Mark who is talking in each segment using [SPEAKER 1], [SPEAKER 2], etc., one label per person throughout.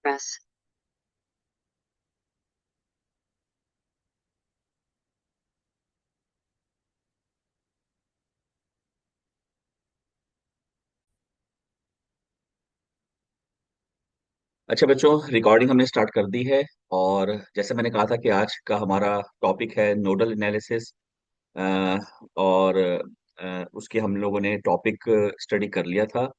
[SPEAKER 1] press.
[SPEAKER 2] अच्छा बच्चों, recording हमने स्टार्ट कर दी है। और जैसे मैंने कहा था कि आज का हमारा टॉपिक है नोडल एनालिसिस। और उसके हम लोगों ने टॉपिक स्टडी कर लिया था।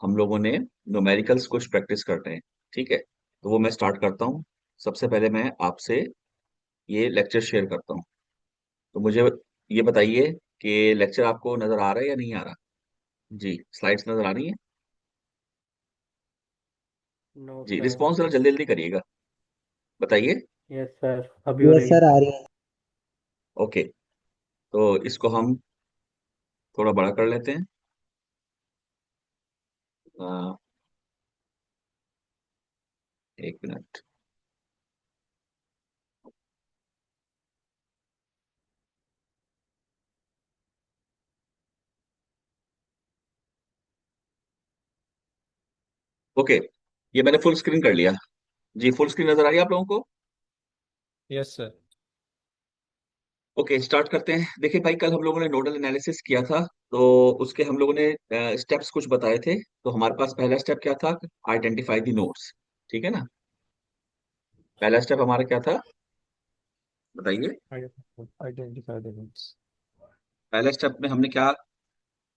[SPEAKER 2] हम लोगों ने न्यूमेरिकल्स कुछ प्रैक्टिस करते हैं। ठीक है, तो वो मैं स्टार्ट करता हूँ। सबसे पहले मैं आपसे ये लेक्चर शेयर करता हूँ। तो मुझे ये बताइए कि लेक्चर आपको नज़र आ रहा है या नहीं आ रहा। जी, स्लाइड्स नज़र आ रही है।
[SPEAKER 3] नो
[SPEAKER 2] जी,
[SPEAKER 3] सर।
[SPEAKER 2] रिस्पॉन्स जरा जल्दी जल्दी करिएगा, बताइए।
[SPEAKER 3] यस सर, अभी हो
[SPEAKER 4] यस
[SPEAKER 3] रही है।
[SPEAKER 4] सर, आ रही है।
[SPEAKER 2] ओके, तो इसको हम थोड़ा बड़ा कर लेते हैं। अ, एक मिनट। ओके, ये मैंने फुल स्क्रीन कर लिया। जी, फुल स्क्रीन नजर आ रही है आप लोगों को।
[SPEAKER 3] Yes sir.
[SPEAKER 2] ओके, स्टार्ट करते हैं। देखिए भाई, कल हम लोगों ने नोडल एनालिसिस किया था। तो उसके हम लोगों ने स्टेप्स कुछ बताए थे। तो हमारे पास पहला स्टेप क्या था? Identify the nodes. ठीक है ना? पहला स्टेप हमारा क्या था, बताइए।
[SPEAKER 3] Identify the nodes.
[SPEAKER 2] पहले स्टेप में हमने क्या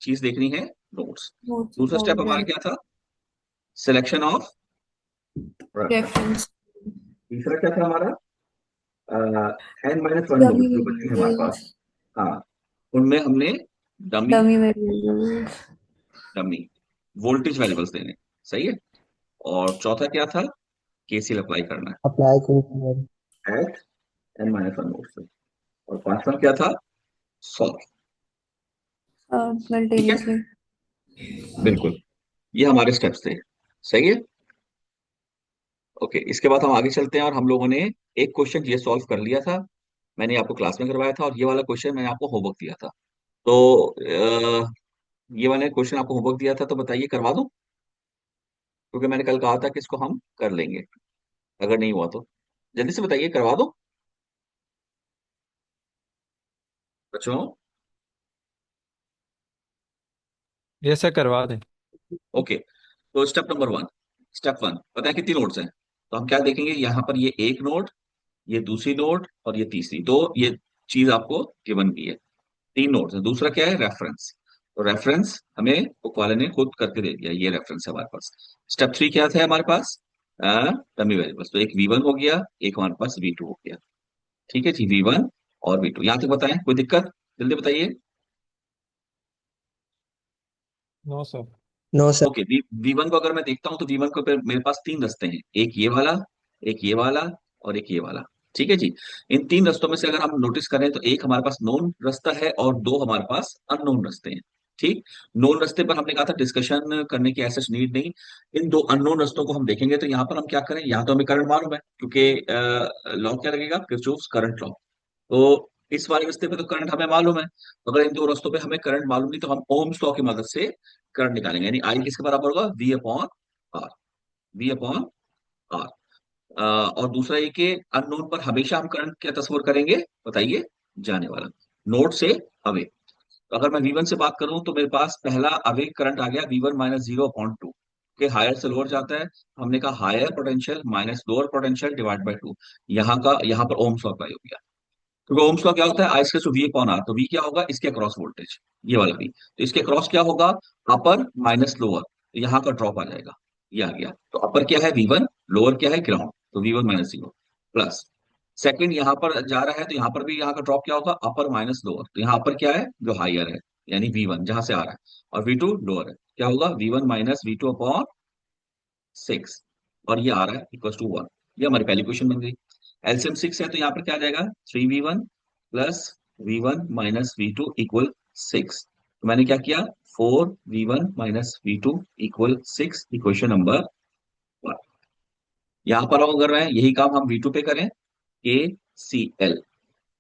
[SPEAKER 2] चीज देखनी है? नोड्स।
[SPEAKER 1] Notes
[SPEAKER 2] दूसरा स्टेप
[SPEAKER 1] about
[SPEAKER 2] हमारा
[SPEAKER 1] the
[SPEAKER 2] क्या था? Selection of reference.
[SPEAKER 1] reference.
[SPEAKER 2] तीसरा क्या था हमारा? N-1 नोड्स जो
[SPEAKER 1] Dummy
[SPEAKER 2] बचे हैं हमारे पास।
[SPEAKER 1] variables.
[SPEAKER 2] हाँ, उनमें हमने dummy
[SPEAKER 1] Dummy variables.
[SPEAKER 2] Dummy voltage variables देने। सही है। और चौथा क्या था? केसीएल अप्लाई करना
[SPEAKER 4] अप्लाई करो।
[SPEAKER 2] है एट N-1 नोड से। और पांचवा क्या था? सॉल्व। ठीक है,
[SPEAKER 1] Simultaneously.
[SPEAKER 2] बिल्कुल। ये हमारे स्टेप्स थे। सही है। ओके, इसके बाद हम आगे चलते हैं। और हम लोगों ने एक क्वेश्चन ये सॉल्व कर लिया था। मैंने आपको क्लास में करवाया था, और ये वाला क्वेश्चन मैंने आपको होमवर्क दिया था। तो ये वाला क्वेश्चन आपको होमवर्क दिया था, तो बताइए करवा दूं? क्योंकि मैंने कल कहा था कि इसको हम कर लेंगे। अगर नहीं हुआ तो जल्दी से बताइए, करवा दो बच्चों।
[SPEAKER 3] यस सर, करवा दें।
[SPEAKER 2] ओके, तो स्टेप वन पता है कितनी नोड्स हैं? तो हम क्या देखेंगे, यहाँ पर ये एक नोड, ये दूसरी नोड, और ये तीसरी। तो ये चीज आपको गिवन की है। तीन नोड्स है। दूसरा क्या है? रेफरेंस। तो रेफरेंस हमें बुक वाले ने खुद करके दे दिया, ये रेफरेंस है हमारे पास। स्टेप थ्री क्या था हमारे पास? Dummy variables. तो एक V1 हो गया, एक हमारे पास V2 हो गया। ठीक है जी, V1 और V2 यहाँ तक बताएं, कोई दिक्कत? जल्दी बताइए।
[SPEAKER 3] No sir.
[SPEAKER 4] No sir.
[SPEAKER 2] Okay, V1 को अगर मैं देखता हूँ तो V1 को मेरे पास तीन रास्ते हैं। एक ये वाला, एक ये वाला, और एक ये वाला। ठीक है जी। इन तीन रास्तों में से अगर हम नोटिस करें तो एक हमारे पास नोन रास्ता है और दो हमारे पास अननोन रास्ते हैं। ठीक। नोन रास्ते पर हमने कहा था डिस्कशन करने की ऐसा नीड नहीं। इन दो अननोन रास्तों को हम देखेंगे तो यहाँ पर हम क्या करें, यहाँ तो हमें करंट मालूम है क्योंकि लॉ क्या लगेगा? Kirchhoff's current law. तो इस वाले रास्ते पे तो करंट हमें मालूम है। तो अगर इन दो रास्तों पे हमें करंट मालूम नहीं तो हम ओम्स लॉ की मदद से करंट निकालेंगे। यानी आई किसके बराबर होगा? V upon R. V upon R. और दूसरा ये कि अननोन पर हमेशा हम करंट क्या तस्वीर करेंगे, बताइए? जाने वाला, नोड से अवे। तो अगर मैं V1 से बात करूं तो मेरे पास पहला अवे करंट आ गया V1 - 0/2 के हायर से लोअर जाता है। हमने कहा higher potential minus lower potential divide by two. यहाँ पर ओम्स लॉ अप्लाई हो गया। क्योंकि ओम्स लॉ क्या होता है? I square to V upon R. तो वी क्या होगा? इसके अक्रॉस वोल्टेज, ये वाला वी। तो इसके अक्रॉस क्या होगा? अपर माइनस लोअर। तो यहाँ का ड्रॉप आ जाएगा, ये आ गया। तो अपर क्या है? V1। लोअर क्या है? ग्राउंड। तो V1 - 0 प्लस सेकंड यहाँ पर जा रहा है तो यहाँ पर भी यहाँ का ड्रॉप क्या होगा? अपर माइनस लोअर। तो यहाँ अपर क्या है? जो हाइयर है, यानी V1 जहां से आ रहा है। और V2 लोअर है, क्या होगा? V1 - V2/6। और ये आ रहा है इक्वल टू 1। ये हमारी पहली क्वेश्चन बन गई। एलसीएम 6 है तो यहाँ पर क्या आ जाएगा? 3V1 plus V1 - V2 equal 6। तो मैंने क्या किया? 4V1 - V2 equal 6, equation number 1। यहाँ पर अगर मैं यही काम हम V2 पे करें, KCL,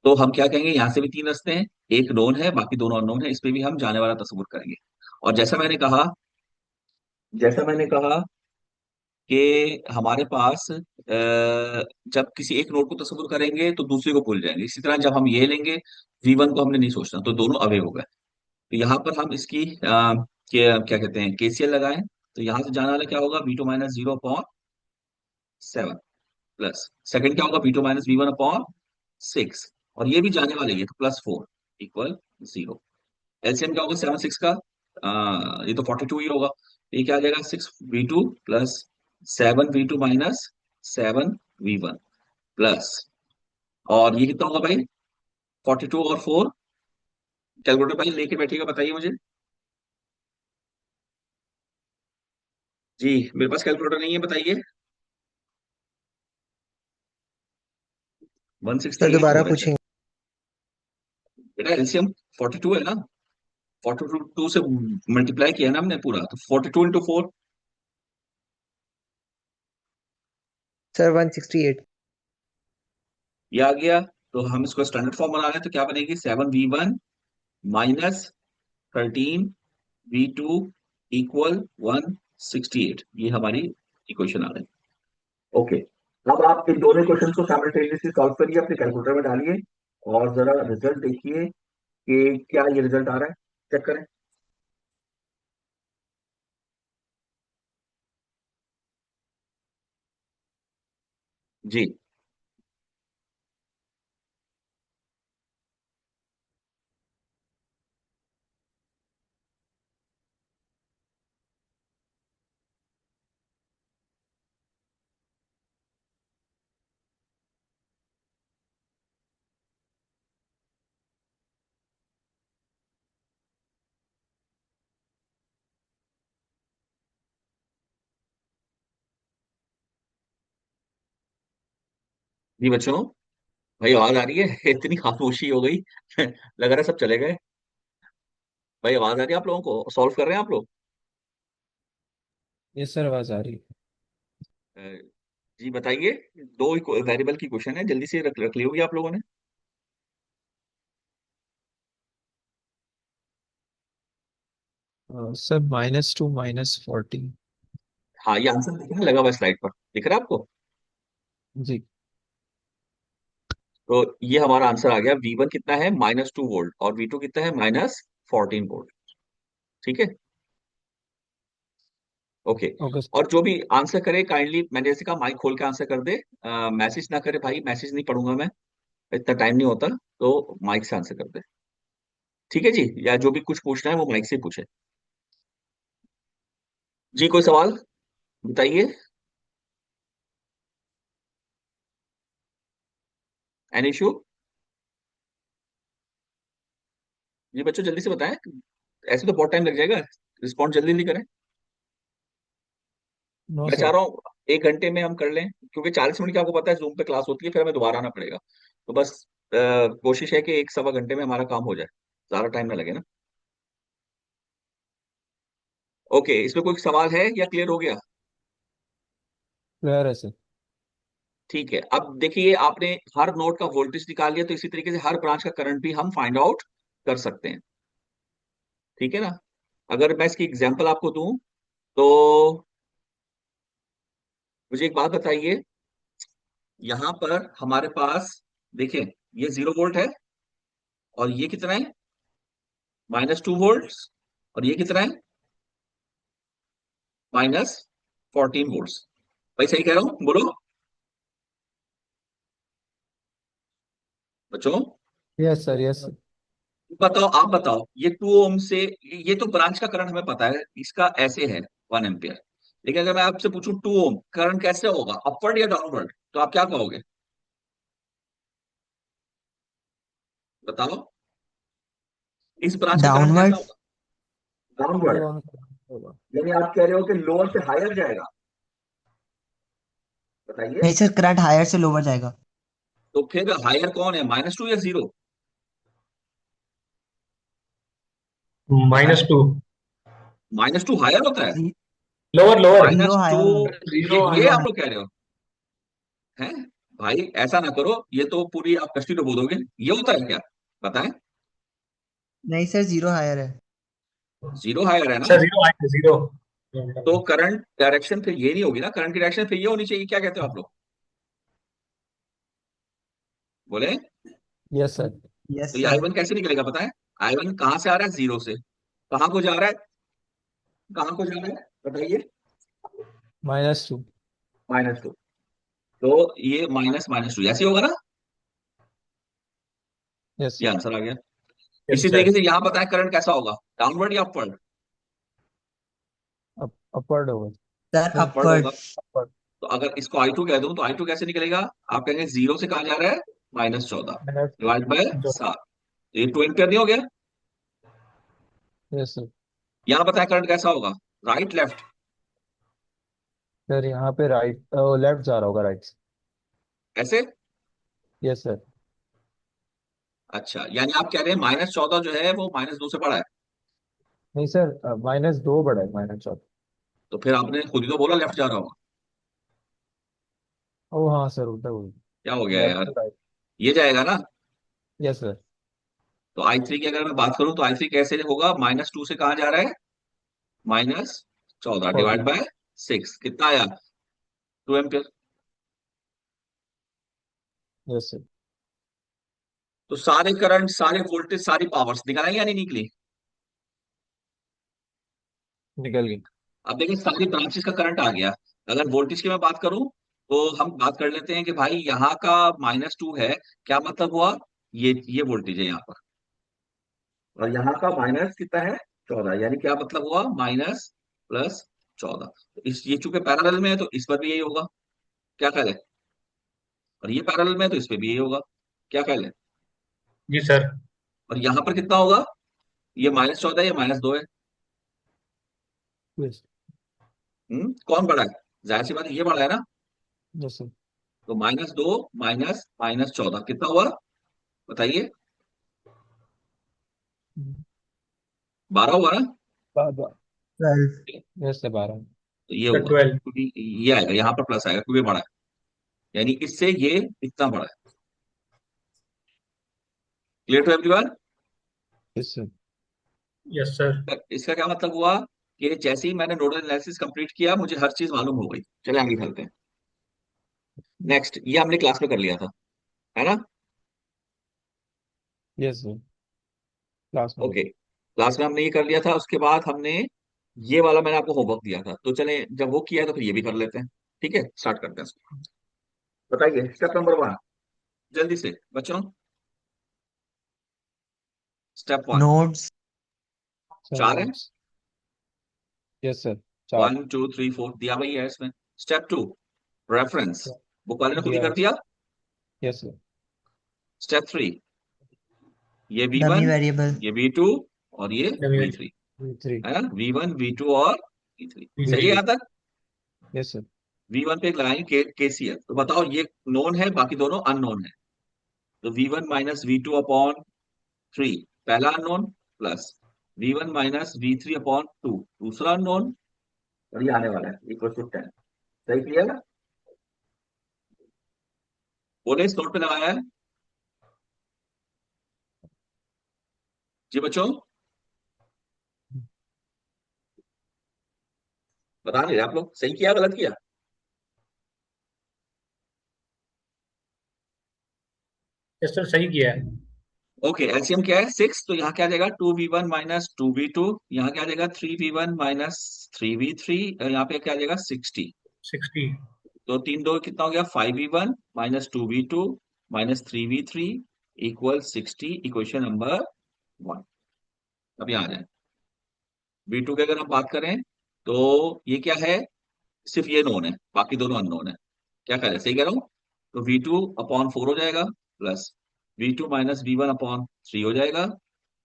[SPEAKER 2] तो हम क्या कहेंगे? यहाँ से भी तीन रास्ते हैं, एक नोन है बाकी दोनों अननोन है। इस पे भी हम जाने वाला तस्वीर करेंगे। और जैसा मैंने कहा कि हमारे पास जब किसी एक नोड को तस्वीर करेंगे तो दूसरे को भूल जाएंगे। इसी तरह जब हम ये लेंगे, V1 को हमने नहीं सोचना, तो दोनों अवे हो गए। तो यहाँ पर हम इसकी क्या कहते हैं, KCL लगाएं। तो यहाँ से जाने वाला क्या होगा, V2 माइनस 0/7 प्लस सेकंड क्या होगा, V2 माइनस V1/6। और ये भी जाने वाले ये तो +4 इक्वल 0। एलसीएम क्या होगा 7 6 का, ये तो 42 ही होगा। ये क्या आ जाएगा, 6V2 plus 7V2 minus 7V1 plus, और ये कितना होगा भाई, 42 और 4। कैलकुलेटर भाई लेके बैठिएगा, बताइए मुझे। जी मेरे पास कैलकुलेटर नहीं है, बताइए। वन
[SPEAKER 4] सर
[SPEAKER 2] सिक्सटी एट
[SPEAKER 4] दोबारा
[SPEAKER 2] होगा वैसे।
[SPEAKER 4] पूछेंगे।
[SPEAKER 2] बेटा एलसीएम 42 है ना, 42 से मल्टीप्लाई किया ना हमने पूरा, तो 42 × 4।
[SPEAKER 4] सर 168।
[SPEAKER 2] ये आ गया। तो हम इसको स्टैंडर्ड फॉर्म बना रहे हैं, तो क्या बनेगी, 7V1 माइनस 13V2 इक्वल 168। ये हमारी इक्वेशन आ रही है। ओके, अब आप इन दोनों क्वेश्चन को साइमल्टेनियसली सॉल्व करिए, अपने कैलकुलेटर में डालिए और जरा रिजल्ट देखिए कि क्या ये रिजल्ट आ रहा है, चेक करें। जी जी बच्चों, भाई आवाज आ रही है? इतनी खामोशी हो गई लग रहा है सब चले गए। भाई आवाज आ रही है आप लोगों को, सॉल्व कर रहे हैं आप लोग?
[SPEAKER 3] यस सर, आवाज आ रही है।
[SPEAKER 2] अ, जी बताइए। दो वेरिएबल की क्वेश्चन है, जल्दी से रख ली होगी आप लोगों ने।
[SPEAKER 3] सर -2 -40।
[SPEAKER 2] हाँ ये आंसर दिख रहा है, लगा हुआ स्लाइड पर, दिख रहा है आपको?
[SPEAKER 3] जी।
[SPEAKER 2] तो ये हमारा आंसर आ गया। V1 कितना है, -2 वोल्ट, और V2 कितना है, -14 वोल्ट। ठीक है, ओके।
[SPEAKER 3] ओके।
[SPEAKER 2] और जो भी आंसर करे काइंडली, मैंने जैसे कहा, माइक खोल के आंसर कर दे। मैसेज ना करे भाई, मैसेज नहीं पढ़ूंगा मैं, इतना टाइम नहीं होता। तो माइक से आंसर कर दे, ठीक है जी। या जो भी कुछ पूछना है वो माइक से ही पूछे। जी कोई सवाल बताइए, एनी इशू? जी बच्चों जल्दी से बताएं, ऐसे तो बहुत टाइम लग जाएगा, रिस्पॉन्ड जल्दी नहीं करें।
[SPEAKER 3] नो
[SPEAKER 2] मैं चाह
[SPEAKER 3] सर।
[SPEAKER 2] रहा हूँ 1 घंटे में हम कर लें, क्योंकि 40 मिनट की आपको पता है जूम पे क्लास होती है, फिर हमें दोबारा आना पड़ेगा। तो बस कोशिश है कि 1 सवा घंटे में हमारा काम हो जाए, ज्यादा टाइम ना लगे ना। ओके, इसमें कोई सवाल है या क्लियर हो गया?
[SPEAKER 3] क्लियर है सर।
[SPEAKER 2] ठीक है, अब देखिए आपने हर नोड का वोल्टेज निकाल लिया, तो इसी तरीके से हर ब्रांच का करंट भी हम फाइंड आउट कर सकते हैं, ठीक है ना। अगर मैं इसकी एग्जांपल आपको दूं, तो मुझे एक बात बताइए, यहां पर हमारे पास देखिए, ये 0 वोल्ट है, और ये कितना है, -2 वोल्ट, और ये कितना है, -14 वोल्ट। भाई सही कह रहा हूं, बोलो बच्चों।
[SPEAKER 3] Yes sir, yes sir.
[SPEAKER 2] बताओ, आप बताओ, ये 2 ओम से, ये तो ब्रांच का करंट हमें पता है, इसका ऐसे है 1 एम्पियर। लेकिन अगर मैं आपसे पूछूं 2 ओम करंट कैसे होगा, अपवर्ड या डाउनवर्ड, तो आप क्या कहोगे, बताओ। इस ब्रांच का करंट कैसा
[SPEAKER 4] डाउनवर्ड।
[SPEAKER 2] होगा, डाउनवर्ड।
[SPEAKER 3] डाउन होगा।
[SPEAKER 2] यानी आप कह रहे हो कि लोअर से हायर जाएगा, बताइए।
[SPEAKER 4] नहीं सर, करंट हायर से लोअर जाएगा।
[SPEAKER 2] तो फिर हायर कौन है, -2 या 0?
[SPEAKER 1] -2।
[SPEAKER 2] -2 हायर होता है,
[SPEAKER 4] जी।
[SPEAKER 1] Lower lower.
[SPEAKER 4] जीरो
[SPEAKER 2] -2।
[SPEAKER 4] हायर होगा।
[SPEAKER 1] जीरो
[SPEAKER 2] ये
[SPEAKER 1] हायर।
[SPEAKER 2] आप लोग कह रहे हो, हैं? भाई ऐसा ना करो, ये तो पूरी आप कश्ती डुबो दोगे। ये होता है क्या, बताएं।
[SPEAKER 4] नहीं सर, जीरो हायर है।
[SPEAKER 2] 0 हायर है ना।
[SPEAKER 1] अच्छा जीरो हायर, जीरो
[SPEAKER 2] तो करंट डायरेक्शन फिर ये नहीं होगी ना, करंट की डायरेक्शन फिर ये होनी चाहिए। क्या कहते हो आप लोग, बोले?
[SPEAKER 3] Yes sir.
[SPEAKER 4] यस
[SPEAKER 2] तो ये आई
[SPEAKER 4] सर।
[SPEAKER 2] वन कैसे निकलेगा पता है? आई वन कहाँ से आ रहा है? जीरो से। कहाँ को जा रहा है? कहाँ को जा रहा है बताइए?
[SPEAKER 3] -2।
[SPEAKER 2] -2। तो ये -2 ऐसे ही होगा ना?
[SPEAKER 3] यस
[SPEAKER 2] ये
[SPEAKER 3] सर।
[SPEAKER 2] आंसर आ गया।
[SPEAKER 1] यस
[SPEAKER 2] इसी
[SPEAKER 1] सर।
[SPEAKER 2] तरीके से यहाँ पता है करंट कैसा होगा, डाउनवर्ड या अपवर्ड?
[SPEAKER 3] अपवर्ड होगा।
[SPEAKER 4] सर
[SPEAKER 2] अपवर्ड होगा।
[SPEAKER 4] अपवर्ड।
[SPEAKER 3] अपवर्ड।
[SPEAKER 2] तो अगर इसको आई टू कह दूं तो आई टू कैसे निकलेगा? आप कहेंगे जीरो से कहा जा रहा है? -14 डिवाइड बाय
[SPEAKER 1] जो
[SPEAKER 2] 7। ये 2 एम्पियर नहीं हो गया?
[SPEAKER 3] Yes sir.
[SPEAKER 2] यहाँ पता है करंट कैसा होगा, राइट लेफ्ट?
[SPEAKER 3] सर यहाँ पे राइट लेफ्ट जा रहा होगा, राइट।
[SPEAKER 2] ऐसे?
[SPEAKER 3] Yes sir.
[SPEAKER 2] अच्छा, यानी आप कह रहे हैं -14 जो है वो -2 से बड़ा है?
[SPEAKER 3] नहीं सर, -2 बढ़ा है, -14।
[SPEAKER 2] तो फिर आपने खुद ही तो बोला लेफ्ट जा रहा होगा।
[SPEAKER 3] ओ हाँ सर, उल्टा हुआ।
[SPEAKER 2] क्या हो गया
[SPEAKER 3] लेफ्ट
[SPEAKER 2] यार?
[SPEAKER 3] To right.
[SPEAKER 2] ये जाएगा ना?
[SPEAKER 3] Yes sir.
[SPEAKER 2] तो आई थ्री की अगर मैं बात करूं तो आई थ्री कैसे होगा, -2 से कहा जा रहा है? -14 डिवाइड
[SPEAKER 3] 14।
[SPEAKER 2] बाय 6, कितना आया? 2 एम्पियर।
[SPEAKER 3] Yes sir.
[SPEAKER 2] तो सारे करंट, सारे वोल्टेज, सारी पावर्स निकल आई या नहीं निकली?
[SPEAKER 3] निकल गई।
[SPEAKER 2] अब देखिए सारी ब्रांचेस का करंट आ गया। अगर वोल्टेज की मैं बात करूं तो हम बात कर लेते हैं कि भाई यहाँ का -2 है, क्या मतलब हुआ? ये वोल्टेज है यहाँ पर, और यहाँ का माइनस कितना है? 14, यानी क्या मतलब हुआ? -+14। इस ये चूंकि पैरेलल में है तो इस पर भी यही होगा। क्या ख्याल है? और ये पैरेलल में है तो इस पे भी यही होगा। क्या ख्याल है?
[SPEAKER 1] जी सर।
[SPEAKER 2] और यहाँ पर कितना होगा? ये -14 या -2 है?
[SPEAKER 3] यस।
[SPEAKER 2] कौन बड़ा है? जाहिर सी बात है ये बड़ा है ना।
[SPEAKER 3] Yes sir.
[SPEAKER 2] तो -2 माइनस -14 कितना हुआ बताइए? 12 हुआ ना?
[SPEAKER 4] 12।
[SPEAKER 3] Yes sir, 12।
[SPEAKER 2] तो ये
[SPEAKER 1] सर
[SPEAKER 2] हुआ
[SPEAKER 1] 12।
[SPEAKER 2] क्योंकि ये आएगा यहाँ पर प्लस आएगा क्योंकि बड़ा है, यानी इससे ये इतना बड़ा है। Clear to everyone?
[SPEAKER 3] Yes sir.
[SPEAKER 1] Yes sir.
[SPEAKER 2] इसका क्या मतलब हुआ कि जैसे ही मैंने नोडल एनालिसिस कंप्लीट किया मुझे हर चीज मालूम हो गई। चले आगे चलते हैं। नेक्स्ट, ये हमने क्लास में कर लिया था, है ना?
[SPEAKER 3] यस सर, क्लास में।
[SPEAKER 2] ओके, क्लास में हमने ये कर लिया था। उसके बाद हमने ये वाला मैंने आपको होमवर्क दिया था, तो चले जब वो किया है तो फिर ये भी कर लेते हैं। ठीक है, स्टार्ट करते हैं इसको। बताइए स्टेप नंबर 1, जल्दी से बच्चों। स्टेप 1।
[SPEAKER 4] नोड्स।
[SPEAKER 3] सर
[SPEAKER 2] 4 है।
[SPEAKER 3] नोट्स। Yes sir, 4।
[SPEAKER 2] 1 2 3 4 दिया भाई है इसमें। Step 2, reference. बुक वाले ने खुद ही
[SPEAKER 3] दिया
[SPEAKER 2] कर
[SPEAKER 3] है।
[SPEAKER 2] दिया।
[SPEAKER 3] Yes sir.
[SPEAKER 2] स्टेप 3, ये
[SPEAKER 4] डमी
[SPEAKER 2] V1,
[SPEAKER 4] वेरिएबल।
[SPEAKER 2] ये V2 और ये
[SPEAKER 1] डमी।
[SPEAKER 2] V3,
[SPEAKER 3] 3।
[SPEAKER 2] है ना? V1 V2 और V3। सही है
[SPEAKER 1] V3।
[SPEAKER 2] यहाँ तक?
[SPEAKER 3] Yes sir.
[SPEAKER 2] V1 पे एक लगाएंगे KCL। तो बताओ ये नोन है, बाकी दोनों अननोन है। तो V1 -V2/3 पहला अननोन, प्लस V1 -V3/2 दूसरा अननोन, और ये आने वाला है इक्वल टू 10। सही क्लियर है? बोले इस नोट पे लगाया है जी बच्चों? बता नहीं रहे आप लोग, सही किया गलत किया?
[SPEAKER 1] यस सर, सही किया है।
[SPEAKER 2] ओके, एलसीएम क्या है? 6। तो यहाँ क्या आ जाएगा? 2V1 -2V2। यहाँ क्या आ जाएगा? 3V1 -3V3। और यहाँ पे क्या आ जाएगा? 60।
[SPEAKER 1] 60।
[SPEAKER 2] तो 3 2 कितना हो गया? 5V1 -2V2 -3V3 equal 60। Equation number 1। अब यहाँ आ जाए V2 की अगर हम बात करें तो ये क्या है? सिर्फ ये नोन है, बाकी दोनों अननोन है। क्या कह रहे हैं, सही कह रहा हूँ? तो V2/4 हो जाएगा, प्लस V2 -V1/3 हो जाएगा।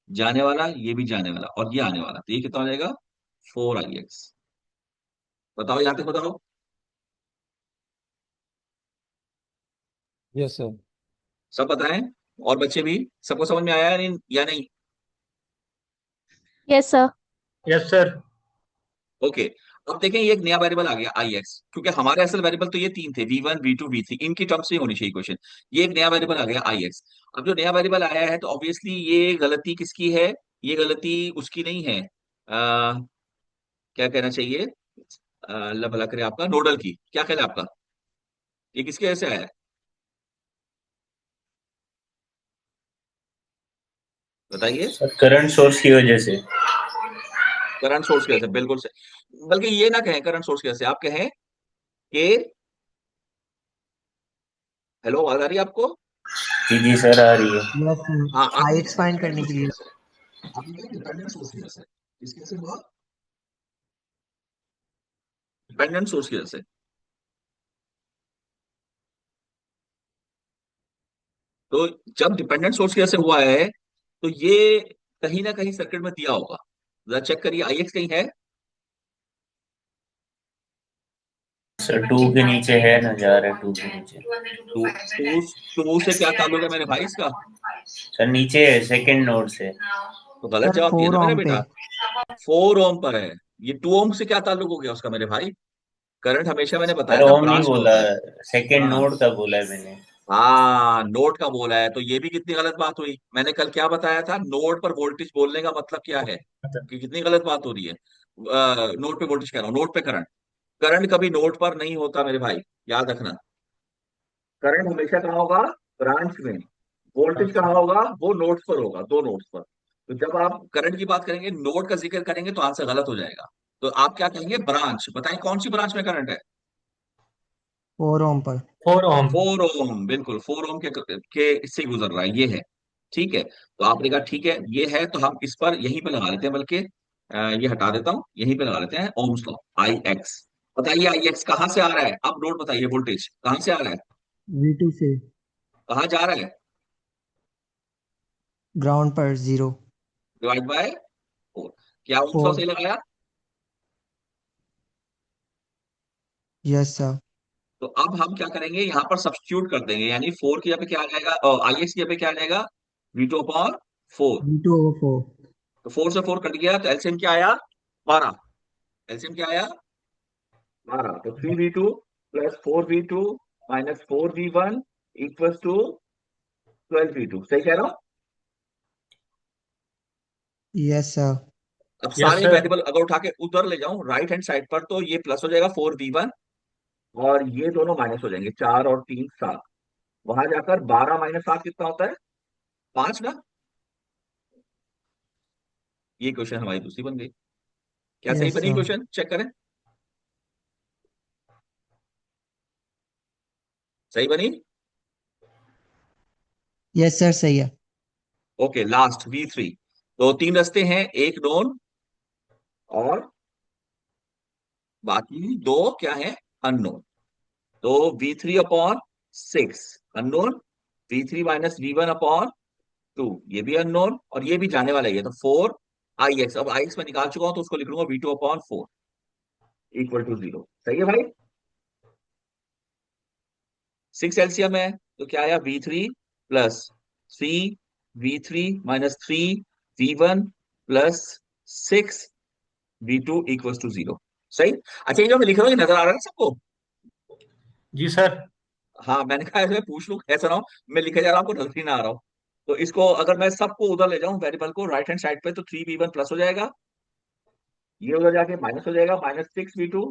[SPEAKER 2] जाने वाला ये भी जाने वाला, और ये आने वाला, तो ये कितना हो जाएगा? 4ix। बताओ यहाँ तक बताओ।
[SPEAKER 3] Yes sir.
[SPEAKER 2] सब बताएं, और बच्चे भी। सबको समझ में आया या नहीं, या नहीं?
[SPEAKER 5] Yes sir.
[SPEAKER 1] Yes sir.
[SPEAKER 2] Okay. अब देखें ये एक नया वेरिएबल आ गया ix, क्योंकि हमारे असल वेरिएबल तो ये तीन थे, V1 V2 V3, इनकी टर्म्स में होनी चाहिए क्वेश्चन। ये एक नया वेरिएबल आ गया ix। अब जो नया वेरिएबल आया है तो ऑब्वियसली ये गलती किसकी है? ये गलती उसकी नहीं है, क्या कहना चाहिए, अल्लाह भला करे आपका, नोडल की क्या ख्याल है आपका? ये किसके वजह से आया है? बताइए।
[SPEAKER 5] सर करंट सोर्स की वजह से।
[SPEAKER 2] करंट सोर्स की वजह से, बिल्कुल से। बल्कि ये ना कहें करंट सोर्स की वजह से, आप कहें कि, हेलो आवाज आ रही है आपको?
[SPEAKER 5] जी जी सर आ रही है।
[SPEAKER 4] यस
[SPEAKER 2] हाँ, आप
[SPEAKER 4] आई
[SPEAKER 2] ये
[SPEAKER 4] एक्सपांड
[SPEAKER 2] डिपेंडेंट
[SPEAKER 4] करने
[SPEAKER 2] सोर्स
[SPEAKER 4] के
[SPEAKER 2] की
[SPEAKER 4] लिए।
[SPEAKER 2] वजह से, आप ये डिपेंडेंट सोर्स की वजह से, किसकी वजह से हुआ? डिपेंडेंट सोर्स की वजह से। तो जब डिपेंडेंट सोर्स की वजह से हुआ है, तो ये कहीं ना कहीं सर्किट में दिया होगा। जरा चेक करिए, आईएक्स कहीं है?
[SPEAKER 5] सर टू के नीचे है ना, जा रहा है टू के नीचे।
[SPEAKER 2] टू टू टू से क्या ताल्लुक है मेरे भाई इसका?
[SPEAKER 5] सर नीचे है, सेकंड नोड से।
[SPEAKER 2] तो गलत
[SPEAKER 4] सर
[SPEAKER 2] जवाब दिया
[SPEAKER 4] फोर
[SPEAKER 2] ना मेरे
[SPEAKER 4] ओम पे।
[SPEAKER 2] बेटा। 4 ओम पर है। ये 2 ओम से क्या ताल्लुक हो गया उसका मेरे भाई? करंट हमेशा मैंने
[SPEAKER 5] सर
[SPEAKER 2] बताया था
[SPEAKER 5] ओम नहीं
[SPEAKER 2] ब्रांच में
[SPEAKER 5] बोला,
[SPEAKER 2] होता है।
[SPEAKER 5] सेकंड
[SPEAKER 2] हाँ,
[SPEAKER 5] नोड का बोला है मैंने।
[SPEAKER 2] हाँ, नोड का बोला है, तो ये भी कितनी गलत बात हुई। मैंने कल क्या बताया था, नोड पर वोल्टेज बोलने का मतलब क्या है, कि कितनी गलत बात हो रही है। नोड पे वोल्टेज कह रहा हूँ, नोड पे करंट। करंट कभी नोड पर नहीं होता मेरे भाई, याद रखना। करंट हमेशा कहाँ होगा? ब्रांच में। वोल्टेज
[SPEAKER 1] अच्छा।
[SPEAKER 2] कहाँ होगा? वो नोड्स पर होगा, दो नोड्स पर। तो जब आप करंट की बात करेंगे, नोड का जिक्र करेंगे, तो आंसर गलत हो जाएगा। तो आप क्या कहेंगे? ब्रांच। बताएं कौन सी ब्रांच में करंट है?
[SPEAKER 4] 4 ओम पर।
[SPEAKER 1] 4 ओम।
[SPEAKER 2] 4 ओम, बिल्कुल 4 ओम के इससे गुजर रहा है, ये है। ठीक है, तो आपने कहा ठीक है ये है, तो हम इस पर यहीं पे लगा लेते हैं, बल्कि ये हटा देता हूं, यहीं पे लगा लेते हैं ओम्स लॉ, आई एक्स। बताइए आई एक्स कहाँ से आ रहा है? आप नोड बताइए, वोल्टेज कहाँ से आ रहा है?
[SPEAKER 4] V2 से।
[SPEAKER 2] कहाँ जा रहा है?
[SPEAKER 4] ग्राउंड पर 0।
[SPEAKER 2] Divide by 4। क्या ओम्स लॉ
[SPEAKER 4] 4।
[SPEAKER 2] सही लगाया?
[SPEAKER 4] Yes sir.
[SPEAKER 2] तो अब हम क्या करेंगे, यहाँ पर सब्स्टिट्यूट कर देंगे, यानी 4 की जगह पे क्या आ जाएगा, आई एक्स की जगह पे क्या आ जाएगा? V2 upon 4।
[SPEAKER 4] V2/4।
[SPEAKER 2] तो 4 से 4 कट गया, तो एलसीएम क्या आया? 12। एलसीएम क्या आया? 12। तो 3v2 plus 4v2 minus 4v1 equals to 12v2। सही कह रहा हूँ?
[SPEAKER 4] Yes sir.
[SPEAKER 2] अब
[SPEAKER 1] यस
[SPEAKER 2] सारे
[SPEAKER 1] सर।
[SPEAKER 2] वेरिएबल अगर उठा के उधर ले जाऊं राइट हैंड साइड पर, तो ये प्लस हो जाएगा 4v1, और ये दोनों माइनस हो जाएंगे, 4 और 3 7। वहां जाकर 12 माइनस 7 कितना होता है? 5 ना। ये क्वेश्चन हमारी दूसरी बन गई। क्या सही
[SPEAKER 4] यस
[SPEAKER 2] बनी?
[SPEAKER 4] सर।
[SPEAKER 2] क्वेश्चन चेक करें। सही बनी?
[SPEAKER 4] यस सर सही है।
[SPEAKER 2] Okay, last v3। तो 3 रास्ते हैं, एक नोन और बाकी दो क्या है? अननोन। तो v3 upon 6 unknown, v3 minus v1 upon 2 ये भी अननोन, और ये भी जाने वाला ही है, तो 4 आई एक्स। अब आई एक्स में निकाल चुका हूं, तो उसको लिख लूंगा v2 अपॉन 4 इक्वल टू 0। सही है भाई? 6 एलसीएम है, तो क्या आया? v3 plus 3 v3 minus 3 v1 plus 6 v2 equal to 0। सही। अच्छा, ये जो मैं लिख रहा हूँ, ये नजर आ रहा है ना सबको?
[SPEAKER 1] जी सर।
[SPEAKER 2] हाँ, मैंने कहा ऐसे पूछ लूं, ऐसा ना हो मैं लिखे जा रहा हूं, आपको नजर ही ना आ रहा हो। तो इसको अगर मैं सबको उधर ले जाऊं, वेरिएबल को राइट हैंड साइड पे, तो 3v1 प्लस हो जाएगा, ये उधर जाके माइनस हो जाएगा, माइनस 6v2,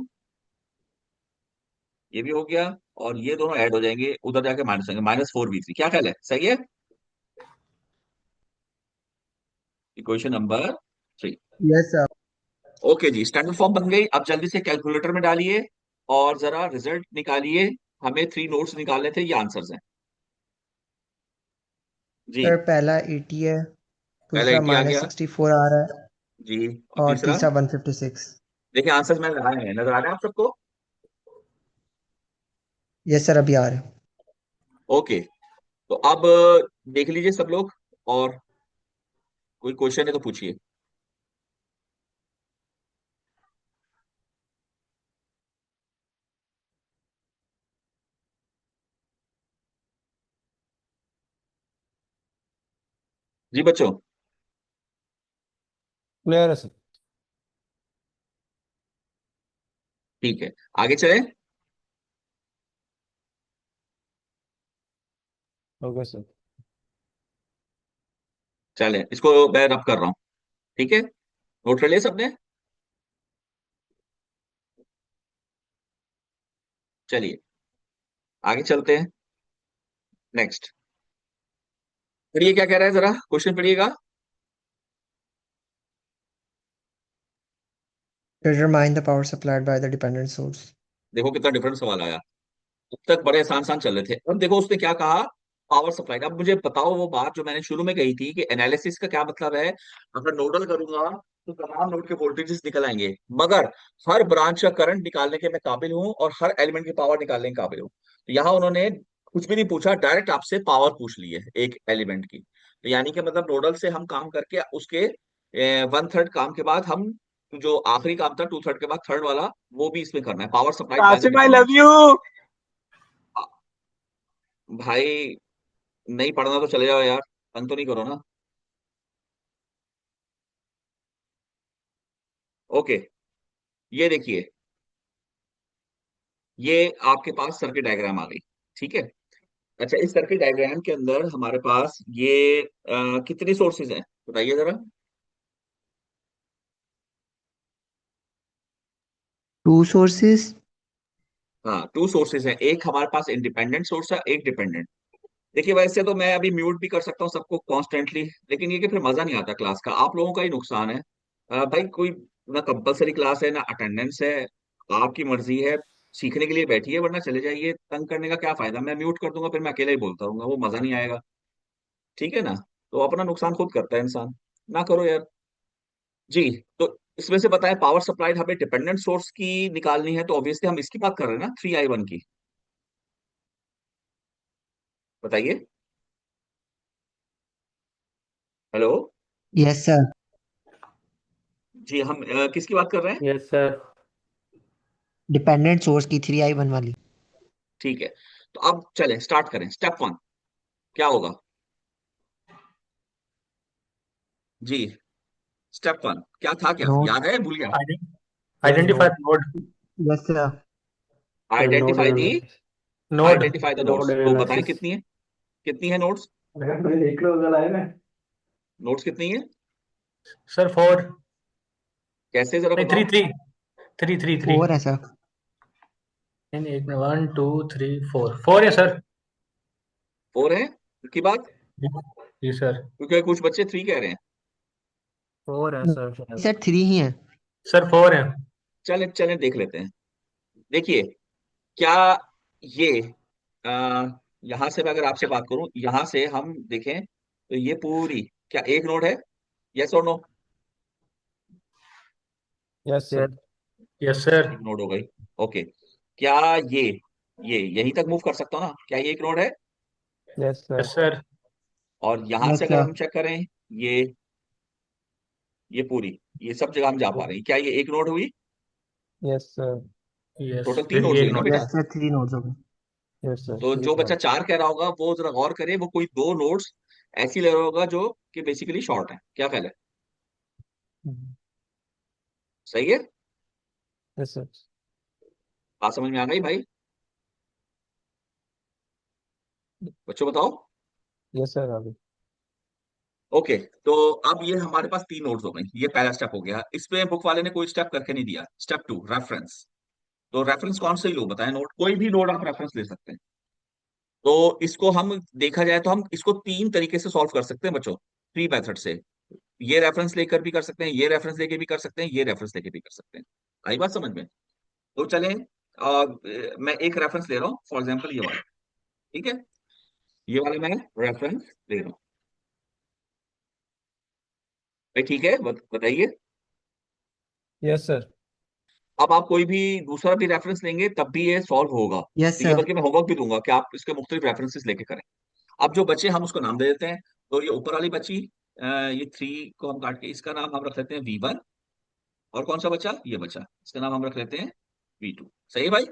[SPEAKER 2] ये भी हो गया, और ये दोनों ऐड हो जाएंगे, उधर जाके माइनस होंगे, -4v3। क्या ख्याल है, सही है? Equation number 3।
[SPEAKER 4] Yes sir.
[SPEAKER 2] Okay जी, स्टैंडर्ड फॉर्म बन गई। अब जल्दी से कैलकुलेटर में डालिए और जरा रिजल्ट निकालिए। हमें 3 नोट्स निकालने थे, ये आंसर्स हैं जी।
[SPEAKER 4] सर पहला 80 है।
[SPEAKER 2] पहला
[SPEAKER 4] दूसरा
[SPEAKER 2] 80 आ गया
[SPEAKER 4] -64 आ रहा है।
[SPEAKER 2] जी, और
[SPEAKER 4] और
[SPEAKER 2] तीसरा?
[SPEAKER 4] तीसरा 156।
[SPEAKER 2] देखिए आंसर्स मैंने लगाए हैं, नजर आ रहे हैं आप सबको?
[SPEAKER 4] यस सर अभी आ रहे हैं।
[SPEAKER 2] ओके, तो अब देख लीजिए सब लोग, और कोई क्वेश्चन है तो पूछिए। जी बच्चों।
[SPEAKER 3] क्लियर है सर।
[SPEAKER 2] ठीक है, आगे चले।
[SPEAKER 3] Okay sir.
[SPEAKER 2] चले, इसको मैं रब कर रहा हूँ। ठीक है, नोट कर लिया सबने? चलिए आगे चलते हैं। नेक्स्ट पढ़िए, क्या कह रहा है, जरा क्वेश्चन पढ़िएगा।
[SPEAKER 4] Determine the power supplied by the dependent source.
[SPEAKER 2] देखो कितना डिफरेंट सवाल आया। अब तक बड़े आसान आसान चल रहे थे, अब देखो उसने क्या कहा, पावर सप्लाई। अब मुझे बताओ वो बात जो मैंने शुरू में कही थी कि एनालिसिस का क्या मतलब है। अगर नोडल करूंगा तो तमाम नोड के वोल्टेजेस निकल आएंगे, मगर हर ब्रांच का करंट निकालने के मैं काबिल हूं और हर एलिमेंट की पावर निकालने के काबिल हूं। तो यहाँ उन्होंने कुछ भी नहीं पूछा, डायरेक्ट आपसे पावर पूछ ली है एक एलिमेंट की। तो यानी कि मतलब नोडल से हम काम करके उसके 1/3 काम के बाद हम जो आखिरी काम था 2/3 के बाद थर्ड वाला, वो भी इसमें करना है। पावर सप्लाई बाय द
[SPEAKER 5] कासिम आई
[SPEAKER 2] डिपेंडेंट
[SPEAKER 5] लव यू।
[SPEAKER 2] भाई नहीं पढ़ना तो चले जाओ यार, तंग तो नहीं करो ना। ओके, ये देखिए, ये आपके पास सर्किट डायग्राम आ गई। ठीक है। अच्छा, इस सर्किट डायग्राम के अंदर हमारे पास ये कितने सोर्सेज हैं बताइए जरा।
[SPEAKER 4] Two sources.
[SPEAKER 2] हाँ, 2 सोर्सेज हैं, एक हमारे पास इंडिपेंडेंट सोर्स है, एक डिपेंडेंट। देखिए वैसे तो मैं अभी म्यूट भी कर सकता हूँ सबको कॉन्स्टेंटली, लेकिन ये कि फिर मजा नहीं आता क्लास का, आप लोगों का ही नुकसान है। भाई कोई ना कंपलसरी क्लास है ना अटेंडेंस है, आपकी मर्जी है। सीखने के लिए बैठिए, वरना चले जाइए, तंग करने का क्या फायदा। मैं म्यूट कर दूंगा, फिर मैं अकेले ही बोलता रहूंगा, वो मजा नहीं आएगा। ठीक है ना। तो अपना नुकसान खुद करता है इंसान, ना करो यार। जी। तो इसमें से बताएं, पावर सप्लाइड हमें डिपेंडेंट सोर्स की निकालनी है, तो ऑब्वियसली हम इसकी बात कर रहे हैं ना, 3i1 की। बताइए। हेलो।
[SPEAKER 4] Yes, sir.
[SPEAKER 2] जी, हम किसकी बात कर रहे हैं।
[SPEAKER 5] Yes sir.
[SPEAKER 4] Dependent source की 3i1 वाली।
[SPEAKER 2] ठीक है। तो अब चलें स्टार्ट करें, स्टेप 1 क्या होगा। जी, स्टेप 1 क्या था, क्या
[SPEAKER 4] Node.
[SPEAKER 2] याद है, भूल गया।
[SPEAKER 5] Sir
[SPEAKER 1] identify
[SPEAKER 5] node.
[SPEAKER 1] Node.
[SPEAKER 4] Yes, sir.
[SPEAKER 5] Sir node
[SPEAKER 2] identify the,
[SPEAKER 5] analysis.
[SPEAKER 1] Node.
[SPEAKER 2] Identify the
[SPEAKER 5] node
[SPEAKER 2] nodes. तो बताएं
[SPEAKER 5] एनालिसिस।
[SPEAKER 2] कितनी है, कितनी है नोड्स।
[SPEAKER 5] देख लो गल आए ना।
[SPEAKER 2] नोड्स कितनी है,
[SPEAKER 1] सर 4,
[SPEAKER 2] कैसे जरा
[SPEAKER 1] नहीं 3
[SPEAKER 2] बताओ।
[SPEAKER 1] 3, 3 3 3।
[SPEAKER 4] 4 है sir.
[SPEAKER 1] नहीं नहीं, एक मिनट, 1 2 3 4, 4 है सर।
[SPEAKER 2] 4 है की बात,
[SPEAKER 1] जी जी सर।
[SPEAKER 2] क्योंकि कुछ बच्चे 3 कह रहे हैं।
[SPEAKER 5] 4 है सर शायद।
[SPEAKER 4] सर 3 ही है।
[SPEAKER 1] सर 4 है।
[SPEAKER 2] चलें चलें देख लेते हैं। देखिए, क्या ये आ, यहां से मैं अगर आपसे बात करूं, यहां से हम देखें तो ये पूरी क्या एक नोड है, यस और no.
[SPEAKER 3] Yes sir.
[SPEAKER 5] Yes.
[SPEAKER 1] Yes sir.
[SPEAKER 2] एक नोड हो गई। ओके, क्या ये ये यहीं तक मूव कर सकता हूँ ना, क्या ये एक नोड है।
[SPEAKER 3] Yes sir.
[SPEAKER 1] Yes sir.
[SPEAKER 2] और यहां से
[SPEAKER 4] Yes,
[SPEAKER 2] अगर
[SPEAKER 4] sir.
[SPEAKER 2] हम चेक करें, ये पूरी, ये सब जगह हम जा पा रहे हैं, क्या ये एक नोड हुई।
[SPEAKER 3] Yes sir.
[SPEAKER 1] यस,
[SPEAKER 2] टोटल 3
[SPEAKER 1] फिर
[SPEAKER 2] नोड्स
[SPEAKER 1] ये
[SPEAKER 2] हुई
[SPEAKER 1] एक
[SPEAKER 2] ना
[SPEAKER 1] नोट
[SPEAKER 2] बेटा।
[SPEAKER 1] है।
[SPEAKER 4] Yes, sir. 3 nodes हो गए।
[SPEAKER 3] यस सर,
[SPEAKER 2] तो जो
[SPEAKER 3] ठीक
[SPEAKER 2] बच्चा
[SPEAKER 3] है।
[SPEAKER 2] 4 कह रहा होगा वो जरा गौर करे, वो कोई 2 नोड्स ऐसी ले रहा होगा जो कि बेसिकली शॉर्ट है। क्या ख्याल है, सही है।
[SPEAKER 3] Yes sir.
[SPEAKER 2] बात समझ में आ गई भाई, बच्चों बताओ।
[SPEAKER 3] यस सर अभी।
[SPEAKER 2] ओके, तो अब ये हमारे पास 3 नोड्स हो गए, ये पहला स्टेप हो गया। इसमें बुक वाले ने कोई स्टेप करके नहीं दिया। Step 2 reference. तो रेफरेंस कौन से ही लो बताएं, नोड कोई भी नोड आप रेफरेंस ले सकते हैं। तो इसको हम देखा जाए तो हम इसको 3 तरीके से सॉल्व कर सकते हैं बच्चों, 3 मेथड से। ये रेफरेंस लेकर भी कर सकते हैं, ये रेफरेंस लेके भी कर सकते हैं, ये रेफरेंस लेके भी कर सकते हैं। आई बात समझ में। तो चलें, मैं एक रेफरेंस ले रहा हूँ, फॉर एग्जांपल ये वाला। ठीक है, ये वाला मैं रेफरेंस ले रहा हूँ भाई। ठीक है, बताइए।
[SPEAKER 3] Yes sir.
[SPEAKER 2] अब आप कोई भी दूसरा भी रेफरेंस लेंगे तब भी ये सॉल्व होगा।
[SPEAKER 4] Yes,
[SPEAKER 2] ठीक है,
[SPEAKER 4] sir.
[SPEAKER 2] बल्कि मैं होमवर्क भी दूंगा कि आप इसके मुख्तलिफ रेफरेंसेस लेके करें। अब जो बचे हम उसको नाम दे देते हैं। तो ये ऊपर वाली बची, ये 3 को हम काट के इसका नाम हम रख लेते हैं V1। और कौन सा बचा, ये बचा, इसका नाम हम रख लेते हैं V2। सही है भाई।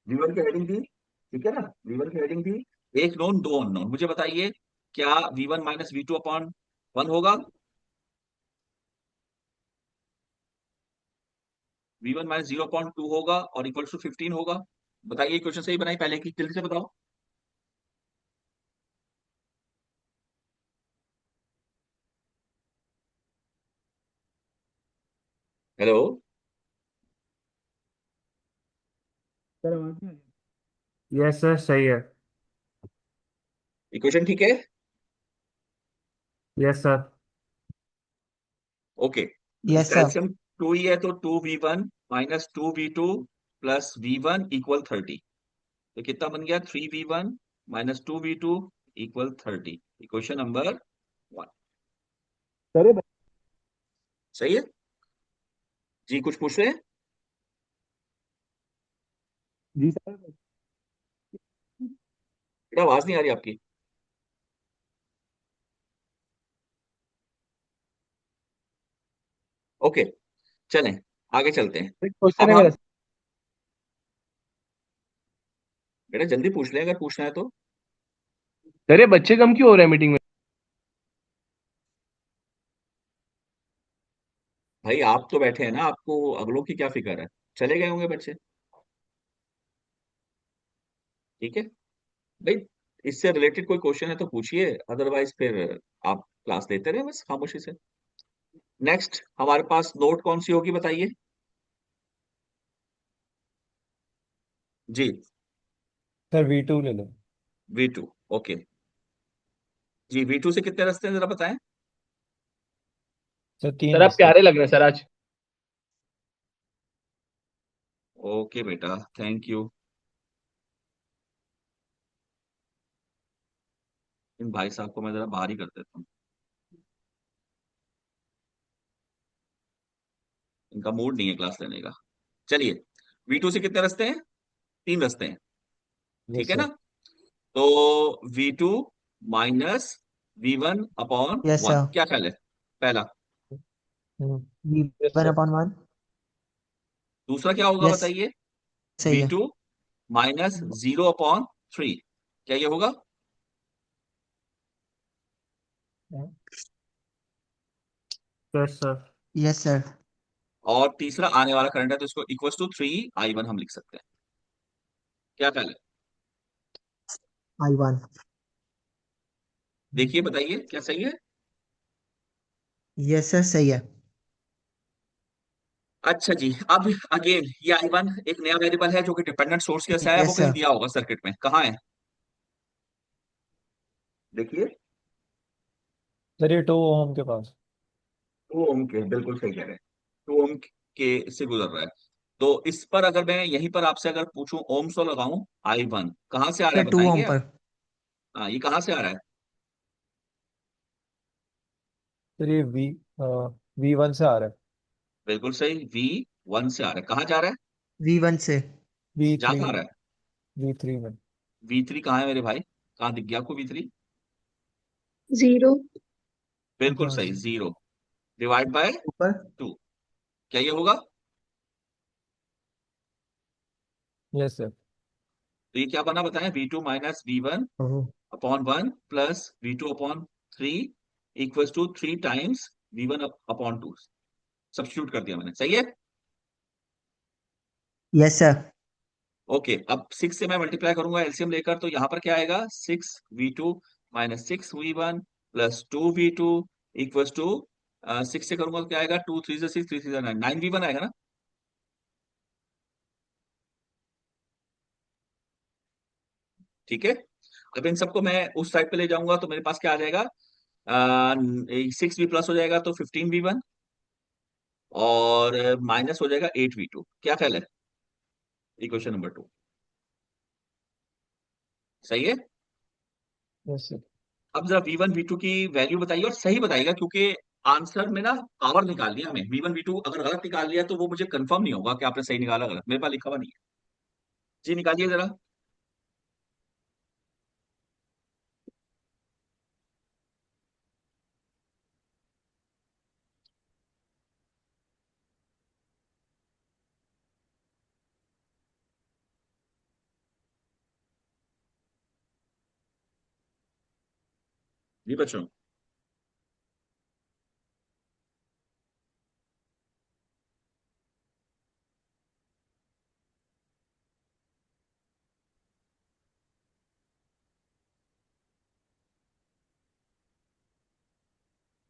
[SPEAKER 2] V1 की हेडिंग थी, ठीक है ना, V1 की हेडिंग थी एक नोन दो अननोन। मुझे बताइए, क्या V1 माइनस V2 अपॉन 1 होगा। V1 माइनस 0.2 होगा और इक्वल टू 15 होगा। बताइए, क्वेश्चन सही बनाई पहले की, जल्दी से बताओ। हेलो।
[SPEAKER 6] यस सर सही है।
[SPEAKER 2] इक्वेशन ठीक है।
[SPEAKER 6] Yes sir.
[SPEAKER 2] ओके,
[SPEAKER 4] यस
[SPEAKER 2] इसका
[SPEAKER 4] सर।
[SPEAKER 2] एलसीएम 2 ही है, तो 2v1 minus 2v2 plus v1 equal 30। तो कितना बन गया? 3v1 minus 2v2 equal 30। Equation number 1 सही है जी। कुछ पूछ रहे हैं? बेटा आवाज नहीं आ रही आपकी। ओके, चलें आगे चलते हैं।
[SPEAKER 7] क्वेश्चन
[SPEAKER 2] अब
[SPEAKER 7] है मेरा।
[SPEAKER 2] हम बेटा जल्दी पूछ लें अगर पूछना है तो।
[SPEAKER 7] अरे बच्चे कम क्यों हो रहे हैं मीटिंग में?
[SPEAKER 2] भाई आप तो बैठे हैं ना, आपको अगलों की क्या फिक्र है? चले गए होंगे बच्चे। ठीक है भाई, इससे रिलेटेड कोई क्वेश्चन है तो पूछिए, अदरवाइज फिर आप क्लास लेते रहे बस खामोशी से। नेक्स्ट हमारे पास नोट कौन सी होगी बताइए जी।
[SPEAKER 3] सर V2 ले लो।
[SPEAKER 2] V2। ओके जी, V2 से कितने रास्ते हैं जरा बताएं।
[SPEAKER 3] सर 3
[SPEAKER 7] सर आप
[SPEAKER 3] रास्ते।
[SPEAKER 7] प्यारे लग रहे हैं सर आज।
[SPEAKER 2] ओके बेटा, थैंक यू। इन भाई साहब को मैं जरा बाहर ही कर देता हूँ, इनका मूड नहीं है क्लास लेने का। चलिए, V2 से कितने रास्ते हैं? 3 रास्ते हैं, ठीक
[SPEAKER 3] यस
[SPEAKER 2] है ना?
[SPEAKER 3] सर।
[SPEAKER 2] तो V2 minus V1 upon
[SPEAKER 4] yes
[SPEAKER 2] 1,
[SPEAKER 4] sir.
[SPEAKER 2] क्या ख्याल है? पहला।
[SPEAKER 4] V
[SPEAKER 7] yes
[SPEAKER 4] one
[SPEAKER 7] sir.
[SPEAKER 4] Upon one.
[SPEAKER 2] दूसरा क्या होगा
[SPEAKER 4] यस,
[SPEAKER 2] बताइए?
[SPEAKER 4] सही है।
[SPEAKER 2] V2 माइनस 0/3, क्या ये होगा?
[SPEAKER 6] Yes sir.
[SPEAKER 4] Yes sir.
[SPEAKER 2] और तीसरा आने वाला करंट है, तो इसको इक्वल टू 3i1 हम लिख सकते हैं। क्या ख्याल है?
[SPEAKER 4] I1।
[SPEAKER 2] देखिए बताइए क्या सही है।
[SPEAKER 4] यस सर, सही है।
[SPEAKER 2] अच्छा जी, अब अगेन ये i1 एक नया वेरिएबल है जो कि डिपेंडेंट सोर्स के साथ है। वो
[SPEAKER 4] यस
[SPEAKER 2] कहीं
[SPEAKER 4] सर।
[SPEAKER 2] दिया होगा सर्किट में, कहाँ है? देखिए,
[SPEAKER 3] सर ये 2 ओम के पास।
[SPEAKER 2] 2 ओम के, बिल्कुल सही कह रहे हैं। 2 ओम के से गुजर रहा है। तो इस पर अगर मैं यहीं पर आपसे अगर पूछूं ओम सो लगाऊं, i1 कहाँ से आ रहा
[SPEAKER 4] सर
[SPEAKER 2] है
[SPEAKER 4] 2 ओम
[SPEAKER 2] बताएंगे आप?
[SPEAKER 4] पर।
[SPEAKER 2] हाँ, ये कहाँ से आ रहा है?
[SPEAKER 3] सर ये V1 से आ रहा है।
[SPEAKER 2] बिल्कुल सही, V1 से आ रहा है। कहाँ जा रहा है?
[SPEAKER 4] V1 से।
[SPEAKER 2] जा
[SPEAKER 3] V3
[SPEAKER 2] कहाँ
[SPEAKER 3] में।
[SPEAKER 2] रहा है?
[SPEAKER 3] V3 में।
[SPEAKER 2] V3 कहाँ है मेरे भाई? कहाँ दिख गया आपको V3?
[SPEAKER 8] जीरो।
[SPEAKER 2] बिल्कुल
[SPEAKER 4] हाँ
[SPEAKER 2] सही,
[SPEAKER 4] जी।
[SPEAKER 2] 0 डिवाइड बाय
[SPEAKER 4] ऊपर।
[SPEAKER 2] 2, क्या ये होगा?
[SPEAKER 3] Yes sir.
[SPEAKER 2] तो ये क्या बना बताएं? V2 minus V1
[SPEAKER 4] oh.
[SPEAKER 2] Upon 1 plus V2 upon 3 equals to 3 times V1 upon 2। Substitute कर दिया मैंने, सही है।
[SPEAKER 4] Yes sir.
[SPEAKER 2] ओके, अब 6 से मैं मल्टीप्लाई करूंगा एलसीएम लेकर, तो यहां पर क्या आएगा? 6v2 minus 6v1 plus 2v2 equals to 6 से करूंगा तो क्या आएगा? 2 3 6 3 3 9, 9v1 आएगा ना? ठीक है, अब इन सबको मैं उस साइड पे ले जाऊंगा तो मेरे पास क्या आ जाएगा? 6v प्लस हो जाएगा तो 15v1, और माइनस हो जाएगा 8v2। क्या ख्याल है? इक्वेशन नंबर 2 सही है।
[SPEAKER 3] Yes sir.
[SPEAKER 2] अब जरा V1 V2 की वैल्यू बताइए, और सही बताइएगा, क्योंकि आंसर में ना पावर निकालनी है हमें। V1 V2 अगर गलत निकाल लिया तो वो मुझे कंफर्म नहीं होगा कि आपने सही निकाला गलत, मेरे पास लिखा हुआ नहीं है। जी निकालिए जरा। जी बच्चों,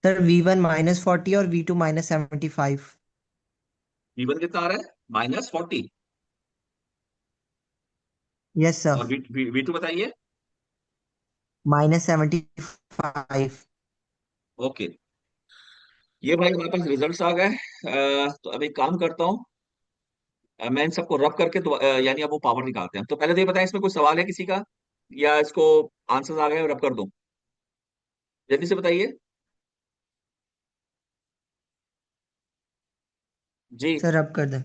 [SPEAKER 4] सर V1 -40 और V2 -75।
[SPEAKER 2] V1 कितना आ रहा है? -40।
[SPEAKER 4] यस
[SPEAKER 2] और
[SPEAKER 4] सर
[SPEAKER 2] V2 बताइए।
[SPEAKER 4] -75।
[SPEAKER 2] ओके, ये भाई हमारे पास रिजल्ट्स आ गए। तो अब एक काम करता हूँ, मैं इन सबको रब करके यानी अब वो पावर निकालते हैं। तो पहले तो ये बताएं, इसमें कोई सवाल है किसी का, या इसको आंसर्स आ गए रब कर दूं? जल्दी से बताइए जी।
[SPEAKER 4] सर अब कर दें।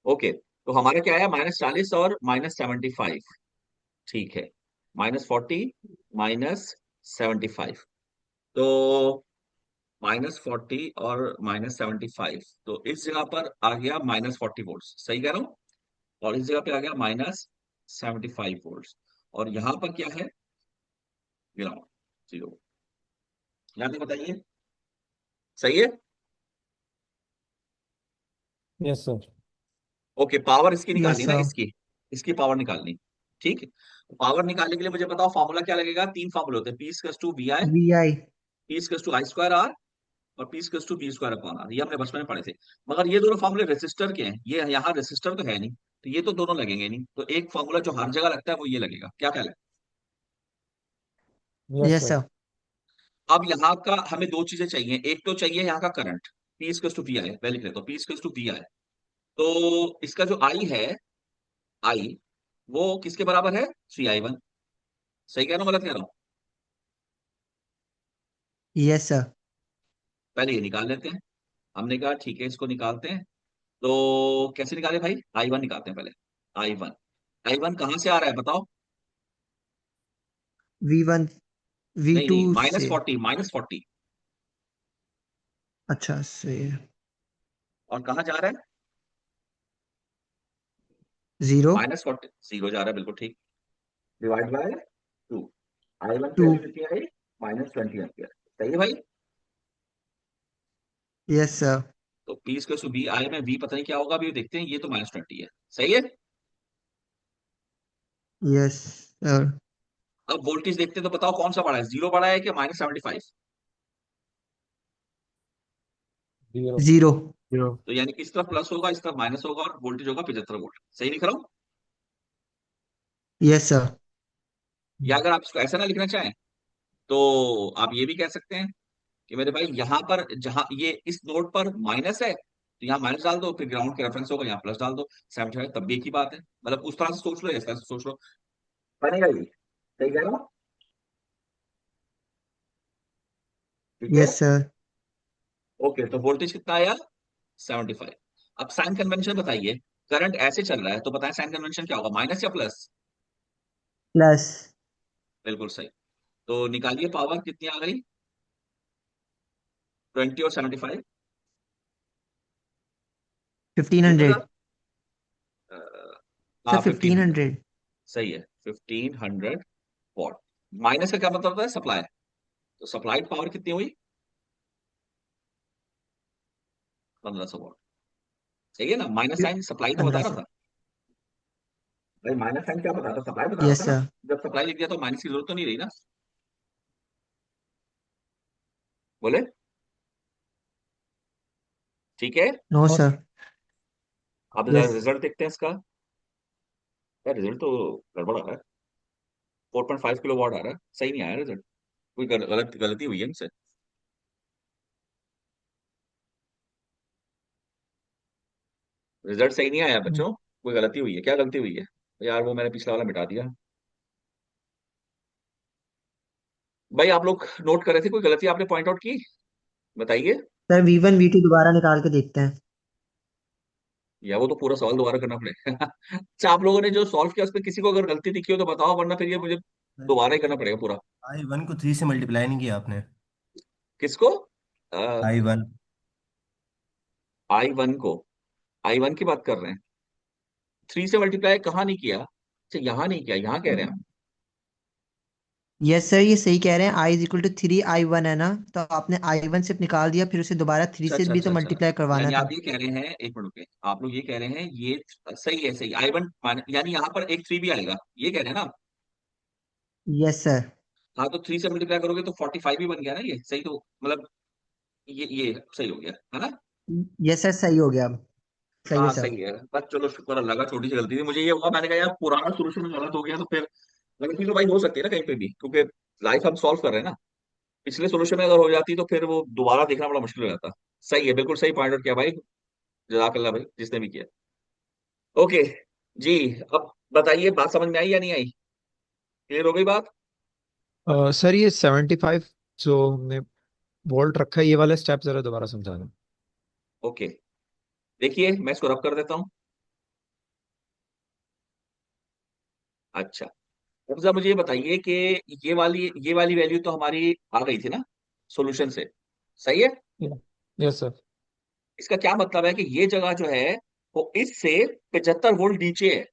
[SPEAKER 2] ओके, तो हमारा क्या है, -40 और -75। ठीक है, -40 -75। तो -40 और -75, तो इस जगह पर आ गया -40 वोल्ट, सही कह रहा हूँ। और इस जगह पे आ गया -75 वोल्ट। और यहाँ पर क्या है, ग्राउंड, 0। यहाँ पे बताइए, सही है।
[SPEAKER 3] Yes sir.
[SPEAKER 2] ओके, पावर इसकी निकालनी
[SPEAKER 4] यस
[SPEAKER 2] ना,
[SPEAKER 4] सर
[SPEAKER 2] इसकी पावर निकालनी। ठीक है, पावर निकालने के लिए मुझे बताओ फॉर्मूला क्या लगेगा। तीन फॉर्मूले होते हैं, P/VI,
[SPEAKER 4] VI।
[SPEAKER 2] P/I²R, और P/V²/R। ये हमने बचपन में पढ़े थे। मगर ये दोनों फॉर्मूले रेसिस्टर के हैं, ये यहाँ रेसिस्टर तो है नहीं, तो ये तो दोनों लगेंगे नहीं। तो एक फॉर्मूला जो हर जगह लगता है वो ये लगेगा। क्या क्या लगता
[SPEAKER 3] यस
[SPEAKER 4] यस
[SPEAKER 3] सर।
[SPEAKER 4] सर
[SPEAKER 2] है? अब यहाँ का हमें दो चीजें चाहिए। एक तो चाहिए यहाँ का करंट, P/VI, मैं लिख लेता हूँ P/VI। तो इसका जो I है, I वो किसके बराबर है, 3I1। सही कह रहा हूँ, गलत कह रहा हूँ?
[SPEAKER 4] यस सर
[SPEAKER 2] पहले ये निकाल लेते हैं। हमने कहा ठीक है, इसको निकालते हैं। तो कैसे निकाले भाई, I1 निकालते हैं पहले। I1, I1 कहाँ से आ रहा है बताओ?
[SPEAKER 4] V1
[SPEAKER 2] नहीं
[SPEAKER 4] V2
[SPEAKER 2] नहीं,
[SPEAKER 4] से।
[SPEAKER 2] -40।
[SPEAKER 4] अच्छा सही है।
[SPEAKER 2] और कहाँ जा रहा है?
[SPEAKER 4] 0
[SPEAKER 2] -40, 0 जा रहा है, बिल्कुल ठीक। Divide by 2। I1 की
[SPEAKER 4] 2।
[SPEAKER 2] वैल्यू कितनी आई, -20 एम्पियर। सही है भाई।
[SPEAKER 4] यस सर
[SPEAKER 2] तो P/V I में V पता नहीं क्या होगा, अभी देखते हैं। ये तो -20 है, सही है।
[SPEAKER 4] यस सर
[SPEAKER 2] अब वोल्टेज देखते हैं, तो बताओ कौन सा बड़ा है, 0 बड़ा है कि -75?
[SPEAKER 3] 0।
[SPEAKER 4] 0।
[SPEAKER 6] 0।
[SPEAKER 2] तो यानी कि इस तरफ प्लस होगा, इस तरफ माइनस होगा, और वोल्टेज होगा 75 वोल्ट। सही लिख रहा हूँ?
[SPEAKER 4] यस सर
[SPEAKER 2] या अगर आप इसको ऐसा ना लिखना चाहें, तो आप ये भी कह सकते हैं कि मेरे भाई यहाँ पर जहां ये इस नोड पर माइनस है, तो यहाँ माइनस डाल दो, फिर ग्राउंड के रेफरेंस होगा, यहाँ प्लस डाल दो। 75 तब भी एक ही बात है। मतलब उस तरह से सोच लो, इस तरह से सोच लो, बनेगा ये। सही कह रहा हूँ? ठीक है।
[SPEAKER 4] यस सर
[SPEAKER 2] ओके, तो वोल्टेज कितना आया, 75। अब साइन कन्वेंशन बताइए। करंट ऐसे चल रहा है, तो बताएं साइन कन्वेंशन क्या होगा, माइनस या प्लस?
[SPEAKER 4] प्लस
[SPEAKER 2] बिल्कुल सही। तो निकालिए पावर कितनी आ गई, 20 और 75।
[SPEAKER 4] 1500।
[SPEAKER 2] 1000।
[SPEAKER 4] सर
[SPEAKER 2] हाँ, 1500।
[SPEAKER 4] 1500।
[SPEAKER 2] सही है, 1500 वॉट। माइनस का क्या मतलब होता है, सप्लाई। तो सप्लाइड पावर कितनी हुई, 1500 वॉट। सही है ना, माइनस साइन सप्लाई तो बता रहा
[SPEAKER 4] 1500।
[SPEAKER 2] था। भाई माइनस साइन क्या बता रहा था, सप्लाई बता रहा
[SPEAKER 4] यस
[SPEAKER 2] था ना।
[SPEAKER 4] सर
[SPEAKER 2] जब सप्लाई लिख दिया तो माइनस की जरूरत तो नहीं रही ना। बोले ठीक है।
[SPEAKER 4] No sir.
[SPEAKER 2] अब
[SPEAKER 4] यस
[SPEAKER 2] रिजल्ट देखते हैं इसका। यार रिजल्ट तो गड़बड़ आ रहा है, 4.5 किलो वॉट आ रहा है, सही नहीं आया रिजल्ट। कोई गलती हुई है इनसे। रिजल्ट सही नहीं आया बच्चों, कोई गलती हुई है। क्या गलती हुई है यार, वो मैंने पिछला वाला मिटा दिया। भाई आप लोग नोट कर रहे थे, कोई गलती आपने पॉइंट आउट की, बताइए।
[SPEAKER 4] सर V1 V2 दोबारा निकाल के देखते हैं।
[SPEAKER 2] या वो तो पूरा सवाल दोबारा करना पड़ेगा। अच्छा, आप लोगों ने जो सॉल्व किया उसमें किसी को अगर गलती दिखी हो तो बताओ, वरना फिर ये मुझे दोबारा ही करना पड़ेगा पूरा।
[SPEAKER 9] I1 को 3 से मल्टीप्लाई नहीं किया आपने।
[SPEAKER 2] किसको?
[SPEAKER 9] I1।
[SPEAKER 2] I1 को, I1 की बात कर रहे हैं। 3 से मल्टीप्लाई कहाँ नहीं किया, अच्छा यहाँ नहीं किया, यहाँ कह रहे हैं आप।
[SPEAKER 4] यस सर ये सही कह रहे हैं। I = 3 I1 है ना, तो आपने I1 से निकाल दिया, फिर उसे दोबारा 3
[SPEAKER 2] अच्छा
[SPEAKER 4] से
[SPEAKER 2] अच्छा
[SPEAKER 4] भी
[SPEAKER 2] अच्छा
[SPEAKER 4] तो
[SPEAKER 2] अच्छा,
[SPEAKER 4] मल्टीप्लाई करवाना
[SPEAKER 2] यानी
[SPEAKER 4] था।
[SPEAKER 2] आप ये कह रहे हैं, एक मिनट रुके, आप लोग ये कह रहे हैं ये सही है, सही I1 यानी यहाँ पर एक 3 भी आएगा, ये कह रहे हैं ना आप?
[SPEAKER 4] यस सर
[SPEAKER 2] हाँ, तो 3 से मल्टीप्लाई करोगे तो 45 भी बन गया ना, ये सही तो मतलब ये सही हो गया है ना।
[SPEAKER 4] यस सर सही हो गया अब। सही है
[SPEAKER 2] हाँ
[SPEAKER 4] सर।
[SPEAKER 2] सही है, बस चलो शुक्र अल्लाह का, छोटी सी गलती थी। मुझे ये हुआ, मैंने कहा यार पुराना सोल्यूशन में गलत हो गया तो फिर गलती तो भाई हो सकती है ना कहीं पे भी, क्योंकि लाइफ हम सॉल्व कर रहे हैं ना। पिछले सोल्यूशन में अगर हो जाती तो फिर वो दोबारा देखना बड़ा मुश्किल हो जाता। सही है, बिल्कुल सही पॉइंट आउट किया भाई, जजाकल्ला भाई जिसने भी किया। ओके जी, अब बताइए बात समझ में आई या नहीं आई? क्लियर हो गई बात?
[SPEAKER 10] सर ये 75 जो हमने वोल्ट रखा है, ये वाला स्टेप जरा दोबारा समझा दें।
[SPEAKER 2] ओके, देखिए मैं इसको रब कर देता हूँ। अच्छा, अब जरा मुझे ये बताइए कि ये वाली वैल्यू तो हमारी आ गई थी ना सॉल्यूशन से, सही है?
[SPEAKER 10] Yes sir.
[SPEAKER 2] इसका क्या मतलब है कि ये जगह जो है वो इससे 75 वोल्ट नीचे है।